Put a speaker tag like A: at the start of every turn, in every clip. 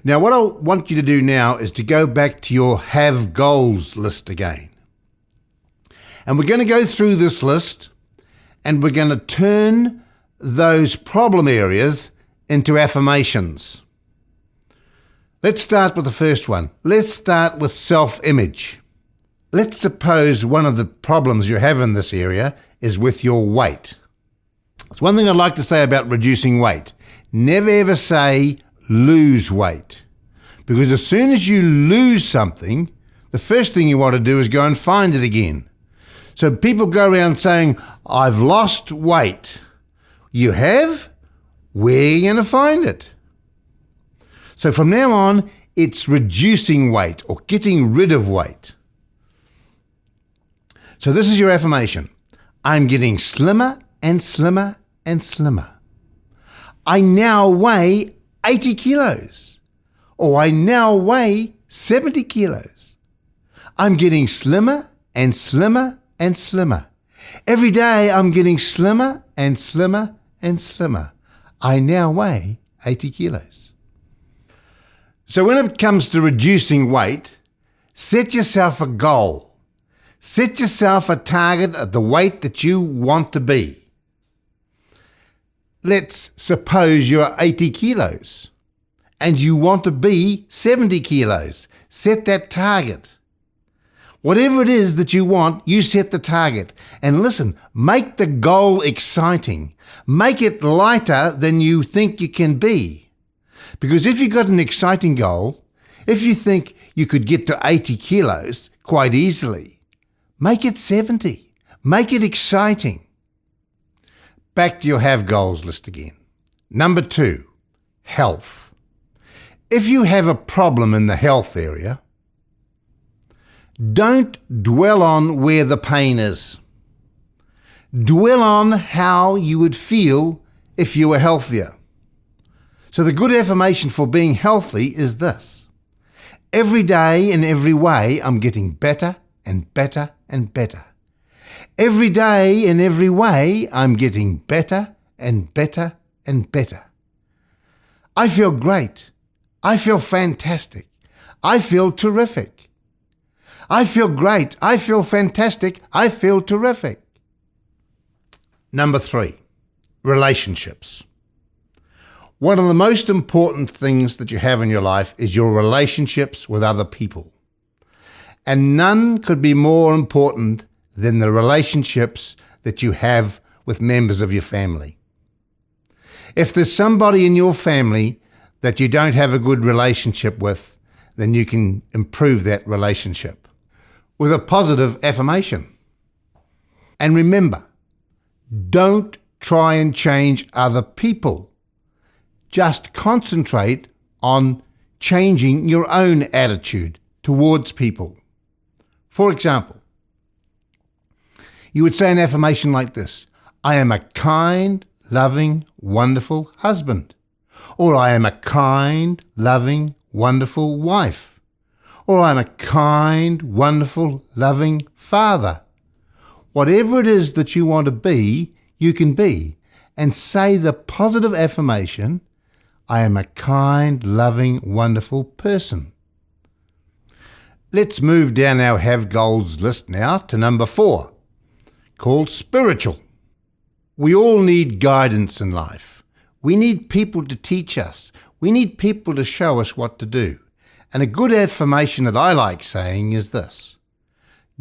A: Now, what I want you to do now is to go back to your have goals list again. And we're going to go through this list and we're going to turn those problem areas into affirmations. Let's start with the first one. Let's start with self-image. Let's suppose one of the problems you have in this area is with your weight. It's one thing I'd like to say about reducing weight. Never ever say lose weight. Because as soon as you lose something, the first thing you want to do is go and find it again. So people go around saying, I've lost weight. You have? Where are you going to find it? So from now on, it's reducing weight or getting rid of weight. So this is your affirmation. I'm getting slimmer and slimmer and slimmer. I now weigh 80 kilos. Or I now weigh 70 kilos. I'm getting slimmer and slimmer and slimmer. Every day I'm getting slimmer and slimmer and slimmer. I now weigh 80 kilos. So when it comes to reducing weight, set yourself a goal. Set yourself a target at the weight that you want to be. Let's suppose you're 80 kilos and you want to be 70 kilos. Set that target. Whatever it is that you want, you set the target. And listen, make the goal exciting. Make it lighter than you think you can be. Because if you've got an exciting goal, if you think you could get to 80 kilos quite easily, make it 70. Make it exciting. Back to your have goals list again. Number 2, health. If you have a problem in the health area, don't dwell on where the pain is. Dwell on how you would feel if you were healthier. So the good affirmation for being healthy is this. Every day in every way, I'm getting better and better and better. Every day in every way, I'm getting better and better and better. I feel great. I feel fantastic. I feel terrific. I feel great. I feel fantastic. I feel terrific. Number 3, relationships. One of the most important things that you have in your life is your relationships with other people. And none could be more important than the relationships that you have with members of your family. If there's somebody in your family that you don't have a good relationship with, then you can improve that relationship with a positive affirmation. And remember, don't try and change other people. Just concentrate on changing your own attitude towards people. For example, you would say an affirmation like this: I am a kind, loving, wonderful husband. Or I am a kind, loving, wonderful wife. Or I'm a kind, wonderful, loving father. Whatever it is that you want to be, you can be. And say the positive affirmation, I am a kind, loving, wonderful person. Let's move down our have goals list now to number 4, called spiritual. We all need guidance in life. We need people to teach us. We need people to show us what to do. And a good affirmation that I like saying is this: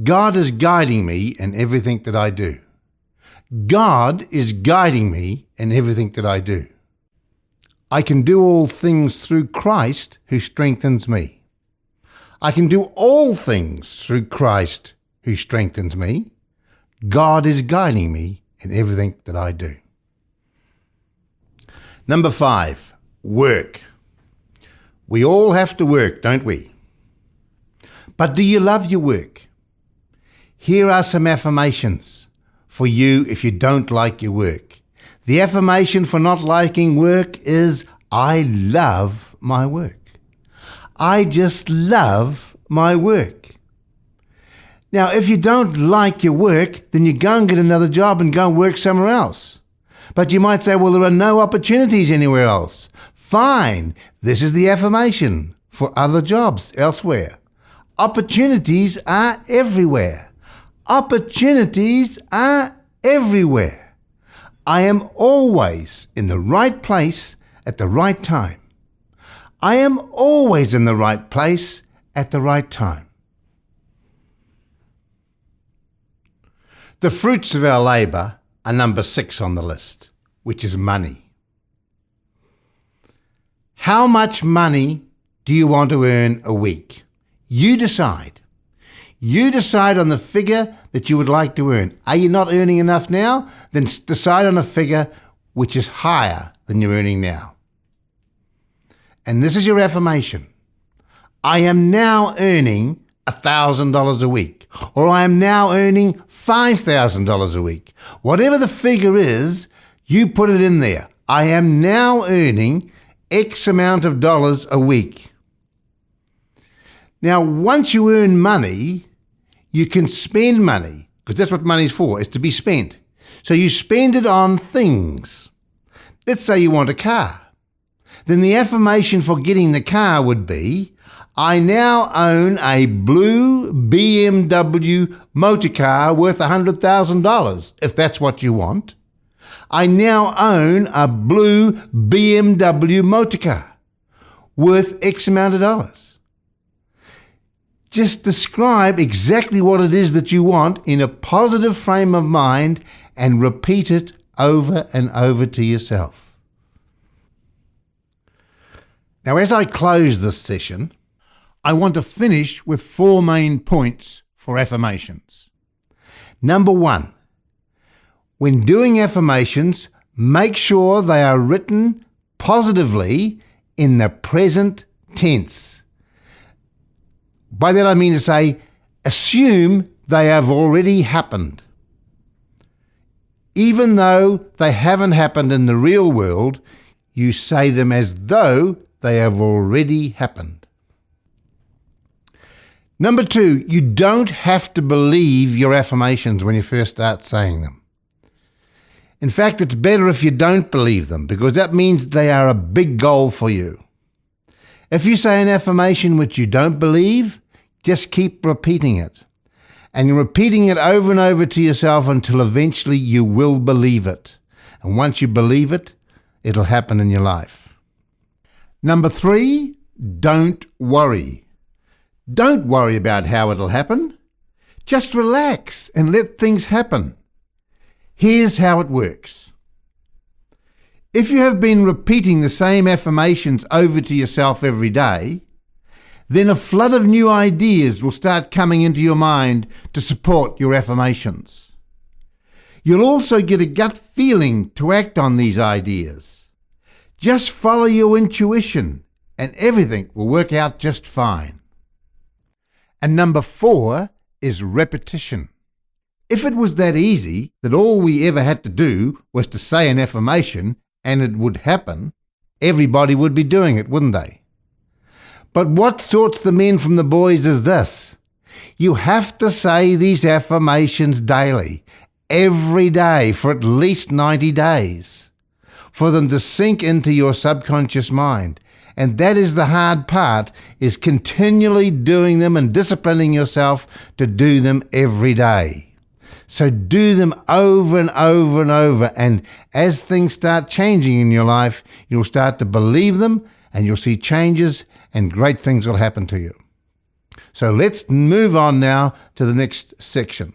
A: God is guiding me in everything that I do. God is guiding me in everything that I do. I can do all things through Christ who strengthens me. I can do all things through Christ who strengthens me. God is guiding me in everything that I do. Number 5, work. We all have to work, don't we? But do you love your work? Here are some affirmations for you if you don't like your work. The affirmation for not liking work is, I love my work. I just love my work. Now, if you don't like your work, then you go and get another job and go and work somewhere else. But you might say, well, there are no opportunities anywhere else. Fine. This is the affirmation for other jobs elsewhere. Opportunities are everywhere. Opportunities are everywhere. I am always in the right place at the right time. I am always in the right place at the right time. The fruits of our labour are number 6 on the list, which is money. How much money do you want to earn a week? You decide. You decide on the figure that you would like to earn. Are you not earning enough now? Then decide on a figure which is higher than you're earning now. And this is your affirmation. I am now earning $1,000 a week, or I am now earning $5,000 a week. Whatever the figure is, you put it in there. I am now earning X amount of dollars a week. Now, once you earn money, you can spend money, because that's what money's for, is to be spent. So you spend it on things. Let's say you want a car. Then the affirmation for getting the car would be, I now own a blue BMW motor car worth $100,000, if that's what you want. I now own a blue BMW motor car worth X amount of dollars. Just describe exactly what it is that you want in a positive frame of mind and repeat it over and over to yourself. Now, as I close this session, I want to finish with 4 main points for affirmations. Number 1, when doing affirmations, make sure they are written positively in the present tense. By that I mean to say, assume they have already happened. Even though they haven't happened in the real world, you say them as though they have already happened. Number 2, you don't have to believe your affirmations when you first start saying them. In fact, it's better if you don't believe them, because that means they are a big goal for you. If you say an affirmation which you don't believe, just keep repeating it. And you're repeating it over and over to yourself until eventually you will believe it. And once you believe it, it'll happen in your life. Number 3, don't worry. Don't worry about how it'll happen. Just relax and let things happen. Here's how it works. If you have been repeating the same affirmations over to yourself every day, then a flood of new ideas will start coming into your mind to support your affirmations. You'll also get a gut feeling to act on these ideas. Just follow your intuition and everything will work out just fine. And number 4 is repetition. If it was that easy that all we ever had to do was to say an affirmation and it would happen, everybody would be doing it, wouldn't they? But what sorts the men from the boys is this. You have to say these affirmations daily, every day for at least 90 days, for them to sink into your subconscious mind. And that is the hard part, is continually doing them and disciplining yourself to do them every day. So do them over and over and over, and as things start changing in your life, you'll start to believe them and you'll see changes and great things will happen to you. So let's move on now to the next section.